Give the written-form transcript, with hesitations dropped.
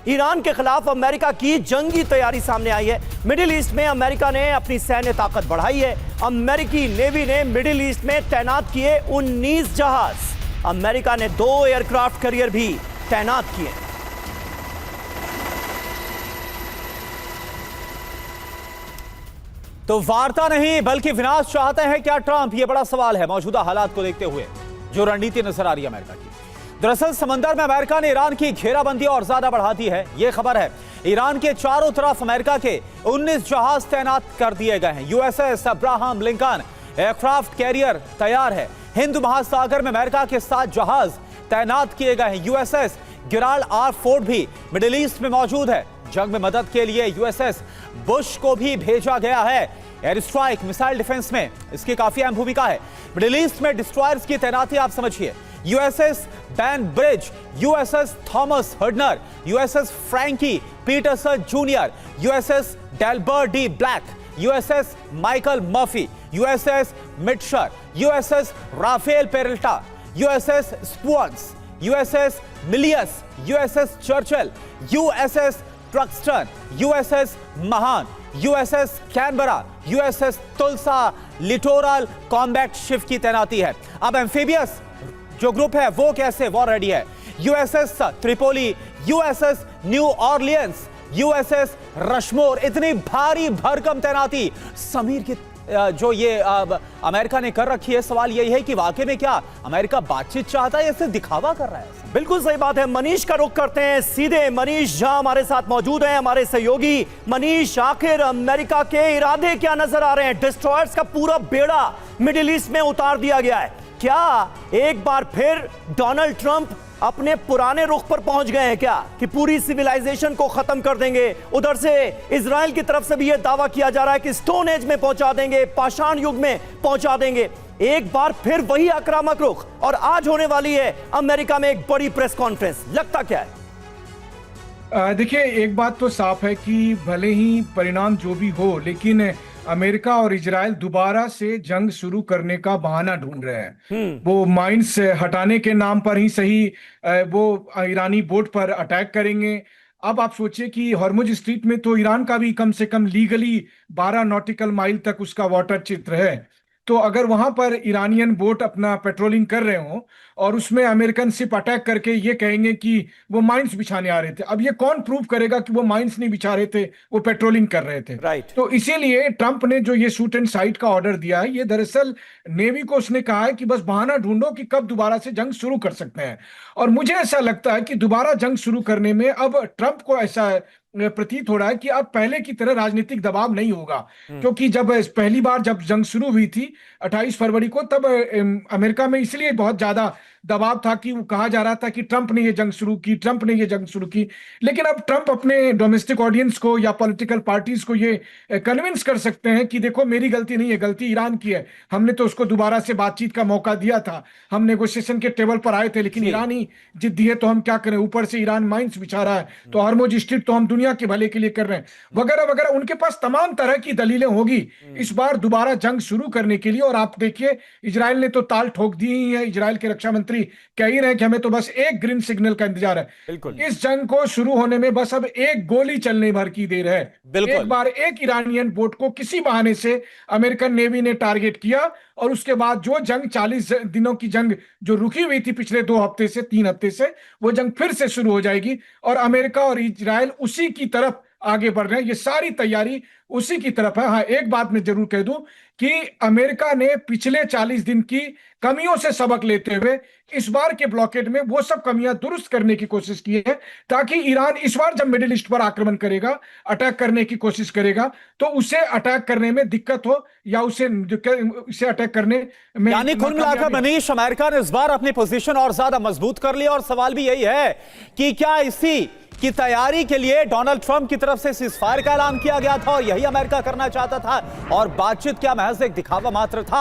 Iran के खिलाफ America की जंगी तैयारी सामने आई है। मिडिल ईस्ट में अमेरिका ने अपनी सैन्य ताकत बढ़ाई है। अमेरिकी नेवी ने मिडिल ईस्ट में तैनात किए 19 जहाज। अमेरिका ने 2 एयरक्राफ्ट कैरियर भी तैनात किए। तो वार्ता नहीं बल्कि विनाश चाहते हैं क्या ट्रंप? यह बड़ा सवाल है मौजूदा हालात को देखते हुए, जो रणनीति नजर आ रही है अमेरिका की। दरअसल समंदर में अमेरिका ने ईरान की घेराबंदी और ज्यादा बढ़ा दी है। यह खबर है, ईरान के चारों तरफ अमेरिका के 19 जहाज तैनात कर दिए गए हैं। USS Abraham Lincoln aircraft carrier तैयार है। हिंद महासागर में अमेरिका के 7 जहाज तैनात किए गए हैं। यूएसएस गिराल्ड आर फोर्ड भी मिडिल ईस्ट में मौजूद है। जंग में मदद के लिए यूएसएस बुश को भी भेजा गया है। एयर स्ट्राइक, मिसाइल डिफेंस में इसकी काफी अहम भूमिका है। मिडिल ईस्ट में डिस्ट्रॉयर्स की तैनाती आप समझिए। USS Bainbridge, USS Thomas Hudner, USS Frank E Petersen Junior, USS Delbert D Black, USS Michael Murphy, USS Mitscher, USS Rafael Peralta, USS Spruance, USS Milius, USS Churchill, USS Truxtun, USS Mahan, USS Canberra, USS Tulsa littoral combat ship की तैनाती है। अब amphibious जो group है वो कैसे? वो ready है। USS Tripoli, USS new Orleans, USS Rushmore. इतनी भारी भरकम तैनाती समीर की जो ये अमेरिका ने कर रखी है। सवाल यही है कि वाकई में क्या अमेरिका बातचीत चाहता है या सिर्फ दिखावा कर रहा है? बिल्कुल सही बात है। मनीष का रुख करते हैं सीधे। मनीष जहां हमारे साथ मौजूद हैं, हमारे सहयोगी। मनीष, आखिर अमेरिका के इरादे क्या नजर आ रहे हैं? डिस्ट्रॉयर्स का पूरा बेड़ा मिडिल ईस्ट में उतार दिया गया है। क्या एक बार फिर डोनाल्ड ट्रंप अपने पुराने रुख पर पहुंच गए हैं क्या कि पूरी सिविलाइजेशन को खत्म कर देंगे? उधर से इजराइल की तरफ से भी यह दावा किया जा रहा है कि स्टोन एज में पहुंचा देंगे, पाषाण युग में पहुंचा देंगे। एक बार फिर वही आक्रामक रुख, और आज होने वाली है अमेरिका में एक बड़ी प्रेस कॉन्फ्रेंस। लगता क्या है? देखिए, एक बात तो साफ है कि भले ही परिणाम जो भी हो, लेकिन अमेरिका और इजराइल दोबारा से जंग शुरू करने का बहाना ढूंढ रहे हैं। वो माइंस हटाने के नाम पर ही सही वो ईरानी बोट पर अटैक करेंगे। अब आप सोचिए कि हॉर्मुज स्ट्रीट में तो ईरान का भी कम से कम लीगली 12 नॉटिकल माइल तक उसका वाटर क्षेत्र है। तो अगर वहां पर ईरानियन बोट अपना पेट्रोलिंग कर रहे हो और उसमें अमेरिकन शिप अटैक करके ये कहेंगे कि वो माइंस बिछाने आ रहे थे, अब ये कौन प्रूव करेगा कि वो माइंस नहीं बिछा रहे थे, वो पेट्रोलिंग कर रहे थे? राइट। तो इसीलिए ट्रंप ने जो ये शूट एंड साइट का ऑर्डर दिया है, ये दरअसल नेवी को उसने कहा है कि बस बहाना ढूंढो कि कब दोबारा से जंग शुरू कर सकते हैं। और मुझे ऐसा लगता है कि दोबारा जंग शुरू करने में अब ट्रंप को ऐसा प्रतीत हो रहा है कि अब पहले की तरह राजनीतिक दबाव नहीं होगा। क्योंकि जब पहली बार जब जंग शुरू हुई थी 28 फरवरी को, तब अमेरिका में इसलिए बहुत ज्यादा दबाव था कि वो कहा जा रहा था कि ट्रंप ने ये जंग शुरू की, ट्रंप ने ये जंग शुरू की। लेकिन अब ट्रंप अपने डोमेस्टिक ऑडियंस को या पॉलिटिकल पार्टीज को ये कन्विंस कर सकते हैं कि देखो, मेरी गलती नहीं है, गलती ईरान की है। हमने तो उसको दोबारा से बातचीत का मौका दिया था, हम नेगोशिएशन के टेबल पर आए थे, लेकिन ईरान ही जिद्दी है तो हम क्या करें? ऊपर से ईरान माइंस बिछा रहा है, तो हॉर्मुज स्ट्रीट तो हम दुनिया के भले के लिए कर रहे हैं, वगैरह वगैरह। उनके पास तमाम तरह की दलीलें होगी इस बार दोबारा जंग शुरू करने के लिए। और आप देखिए, इजराइल ने तो ताल ठोक दी ही है। इजराइल के रक्षा मंत्री कह ही रहे हैं कि हमें तो बस एक ग्रीन सिग्नल का इंतजार है। इस जंग को शुरू होने में बस अब एक गोली चलने भर की देर है। एक बार एक ईरानियन बोट को किसी बहाने से अमेरिकन नेवी ने टारगेट किया, और उसके बाद जो जंग 40 दिनों की जंग जो रुकी हुई थी पिछले 2 हफ्ते से 3 हफ्ते से, वो जंग फिर से शुरू हो जाएगी। और अमेरिका और इजराइल उसी की तरफ आगे बढ़ रहे हैं। ये सारी तैयारी उसी की तरफ है। हाँ, एक बात मैं जरूर कह दूं कि अमेरिका ने पिछले 40 दिन की कमियों से सबक लेते हुए इस बार के ब्लॉकेड में वो सब कमियां दुरुस्त करने की कोशिश की है, ताकि ईरान इस बार जब मिडिल ईस्ट पर आक्रमण करेगा, अटैक करने की कोशिश करेगा, तो उसे अटैक करने में दिक्कत हो या उसे अटैक करने में। यानी कुल मिलाकर मनीष, अमेरिका ने इस बार अपनी पोजीशन और ज्यादा मजबूत कर ली। और सवाल भी यही है कि क्या इसी की तैयारी के लिए डोनाल्ड ट्रंप की तरफ से सीज़फायर का ऐलान किया गया था और यही अमेरिका करना चाहता था, और बातचीत क्या महज एक दिखावा मात्र था?